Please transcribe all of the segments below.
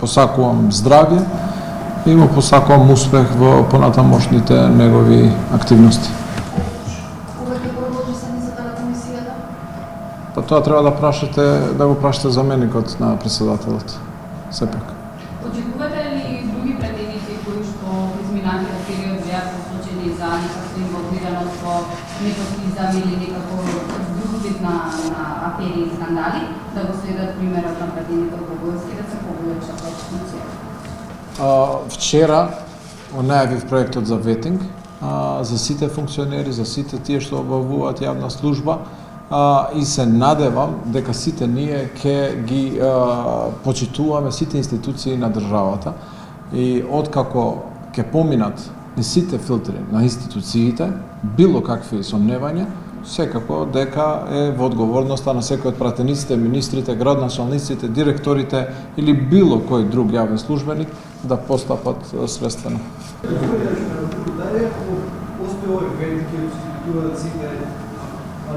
Посакувам здравје и му посакувам успех во понатамошните негови активности. Кога ќе продолжи седницата на комисијата? Па тоа треба да го прашате заменикот на председателот. Сепак. Очекувате ли други претеници кои што изминатиот период беа посочени за некаква инволвираност во непотизам или некако друг вид на афери и скандали, да го следат примерот на претеникот Богоевски да се повлече од функција? Вчера најавив проектот за ветинг за сите функционери, за сите тие што обавуваат јавна служба и се надевам дека сите ние ќе ги почитуваме сите институции на државата и откако ќе поминат на сите филтри на институциите, било какви сомневања, секако дека е во одговорноста на секој од пратениците, министрите, градначалниците, директорите или било кој друг јавен службеник да постапат следствено. Дали постои овој ветинг ќе конституират сите,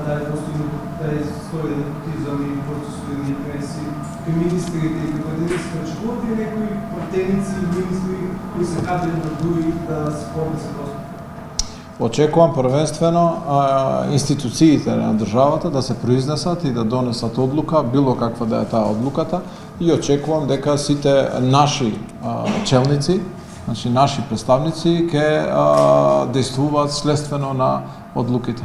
дали постои дали стои непотизам и процесуирани преси кај министрите и кај пратениците, очекувате ли некои пратеници и министри кои се кадри на други да се поднесат оставка? Очекувам првенствено институциите на државата да се произнесат и да донесат одлука, било каква да е таа одлуката, и очекувам дека сите наши челници, значи наши представници ќе действуваат следствено на одлуките.